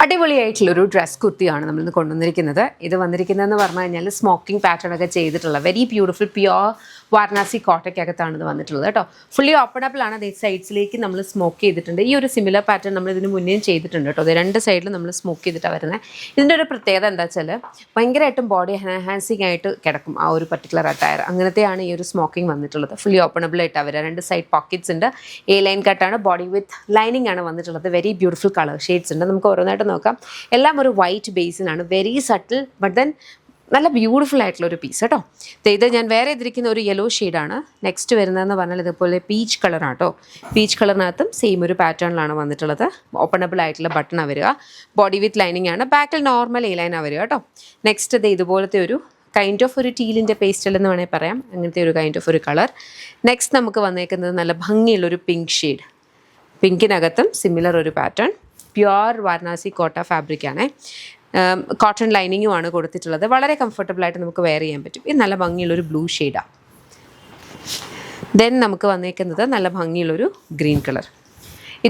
അടിപൊളിയായിട്ടുള്ളൊരു dress കുർത്തിയാണ് നമ്മളിന്ന് കൊണ്ടുവന്നിരിക്കുന്നത്. ഇത് വന്നിരിക്കുന്നതെന്ന് പറഞ്ഞു കഴിഞ്ഞാൽ സ്മോക്കിംഗ് പാറ്റേൺ ഒക്കെ ചെയ്തിട്ടുള്ള വെരി ബ്യൂട്ടിഫുൾ പ്യുവർ വാരണാസി കോട്ടയ്ക്കകത്താണ് ഇത് വന്നിട്ടുള്ളത് കേട്ടോ. ഫുള്ളി ഓപ്പണബിൾ ആണ്. അതേ സൈഡ്സിലേക്ക് നമ്മൾ സ്മോക്ക് ചെയ്തിട്ടുണ്ട്. ഈ ഒരു സിമിലർ പാറ്റേൺ നമ്മൾ ഇതിന് മുന്നേയും ചെയ്തിട്ടുണ്ട് കേട്ടോ. അത് രണ്ട് സൈഡിലും നമ്മൾ സ്മോക്ക് ചെയ്തിട്ടാണ് വരുന്നത്. ഇതിൻ്റെ ഒരു പ്രത്യേകത എന്താ വെച്ചാൽ ഭയങ്കരമായിട്ടും ബോഡി എൻഹാൻസിങ് ആയിട്ട് കിടക്കും ആ ഒരു പർട്ടിക്കുലർ അറ്റയർ. അങ്ങനത്തെയാണ് ഈ ഒരു സ്മോക്കിംഗ് വന്നിട്ടുള്ളത്. ഫുള്ളി ഓപ്പണബിൾ ആയിട്ട് അവർ രണ്ട് സൈഡ് പോക്കറ്റ്സ് ഉണ്ട്. എ ലൈൻ കട്ടാണ്. ബോഡി വിത്ത് ലൈനിങ് ആണ് വന്നിട്ടുള്ളത്. വെരി ബ്യൂട്ടിഫുൾ കളർ ഷെയ്ഡ്സ് ഉണ്ട്. നമുക്ക് ഓരോന്നായിട്ട് നോക്കാം. എല്ലാം ഒരു വൈറ്റ് ബേസിനാണ്. വെരി സട്ടിൽ ബട്ട് ദെൻ നല്ല ബ്യൂട്ടിഫുൾ ആയിട്ടുള്ള ഒരു പീസ് കേട്ടോ. ഇത് ഞാൻ വേറെ ഇതിരിക്കുന്ന ഒരു യെല്ലോ ഷെയ്ഡാണ്. നെക്സ്റ്റ് വരുന്നതെന്ന് പറഞ്ഞാൽ ഇതുപോലെ പീച്ച് കളറാണ് കേട്ടോ. പീച്ച് കളറിനകത്തും സെയിം ഒരു പാറ്റേണിലാണ് വന്നിട്ടുള്ളത്. ഓപ്പണബിൾ ആയിട്ടുള്ള ബട്ടണാണ് വരിക. ബോഡി വിത്ത് ലൈനിങ് ആണ്. ബാക്കിൽ നോർമൽ എ ലൈനാണ് വരിക കേട്ടോ. നെക്സ്റ്റ് ഇത് ഇതുപോലത്തെ ഒരു കൈൻഡ് ഓഫ് ഒരു ടീലിൻ്റെ പേസ്റ്റൽ എന്ന് വേണമെങ്കിൽ പറയാം. അങ്ങനത്തെ ഒരു കൈൻഡ് ഓഫ് ഒരു കളർ. നെക്സ്റ്റ് നമുക്ക് വന്നേക്കുന്നത് നല്ല ഭംഗിയുള്ളൊരു പിങ്ക് ഷെയ്ഡ്. പിങ്കിനകത്തും സിമിലർ ഒരു പാറ്റേൺ. പ്യുവർ വാരണാസി കോട്ട ഫാബ്രിക്കാണ്. കോട്ടൺ ലൈനിങ്ങുമാണ് കൊടുത്തിട്ടുള്ളത്. വളരെ കംഫർട്ടബിളായിട്ട് നമുക്ക് വെയർ ചെയ്യാൻ പറ്റും. ഇത് നല്ല ഭംഗിയുള്ളൊരു ബ്ലൂ ഷെയ്ഡാണ്. ദെൻ നമുക്ക് വന്നേക്കുന്നത് നല്ല ഭംഗിയുള്ളൊരു ഗ്രീൻ കളർ.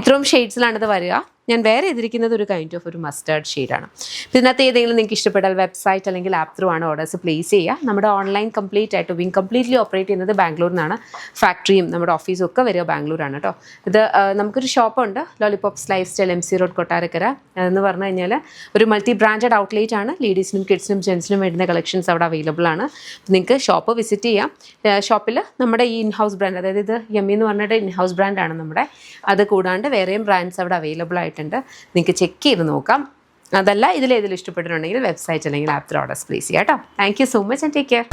ഇത്രയും ഷെയ്ഡ്സിലാണിത് വരിക. ഞാൻ വേറെ ചെയ്തിരിക്കുന്നത് ഒരു കൈൻഡ് ഓഫ് ഒരു മസ്റ്റാർഡ് ഷെയ്ഡാണ്. ഇതിനകത്ത് ഏതെങ്കിലും നിങ്ങൾക്ക് ഇഷ്ടപ്പെട്ടാൽ വെബ്സൈറ്റ് അല്ലെങ്കിൽ ആപ്പ് ത്രൂ ആണ് ഓർഡേഴ്സ് പ്ലേസ് ചെയ്യുക. നമ്മുടെ ഓൺലൈൻ കംപ്ലീറ്റ് ആയിട്ട് വിങ് കംപ്ലീറ്റ്ലി ഓപ്പറേറ്റ് ചെയ്യുന്നത് ബാംഗ്ലൂരിൽ നിന്നാണ്. ഫാക്ടറിയും നമ്മുടെ ഓഫീസും ഒക്കെ വരിക ബാംഗ്ലൂരാണ് കേട്ടോ. ഇത് നമുക്കൊരു ഷോപ്പുണ്ട്, lollipops life style MC road Kottarakkara. അതെന്ന് പറഞ്ഞു കഴിഞ്ഞാൽ ഒരു മൾട്ടി ബ്രാൻഡഡ് ഔട്ട്ലെറ്റ് ആണ്. ലേഡീസിനും കിഡ്സിനും ജെൻസിനും വരുന്ന കളക്ഷൻസ് അവിടെ അവൈലബിൾ ആണ്. നിങ്ങൾക്ക് ഷോപ്പ് വിസിറ്റ് ചെയ്യാം. ഷോപ്പിൽ നമ്മുടെ ഈ ഇൻ ഹൗസ് ബ്രാൻഡ്, അതായത് ഇത് യമ്മി എന്ന് പറഞ്ഞിട്ട് ഇൻ ഹൗസ് ബ്രാൻഡാണ് നമ്മുടെ. അത് കൂടാണ്ട് വേറെയും ബ്രാൻഡ്സ് അവിടെ അവൈലബിൾ ആയിട്ടുണ്ട്. നിങ്ങൾക്ക് ചെക്ക് ചെയ്ത് നോക്കാം. അതല്ല ഇതിലേതിലും ഇഷ്ടപ്പെട്ടിട്ടുണ്ടെങ്കിൽ വെബ്സൈറ്റ് അല്ലെങ്കിൽ ആപ്പ് ത്രൂ ഓർഡേഴ്സ് പ്ലേസ് ചെയ്യാം കേട്ടോ. Thank you so much and take care.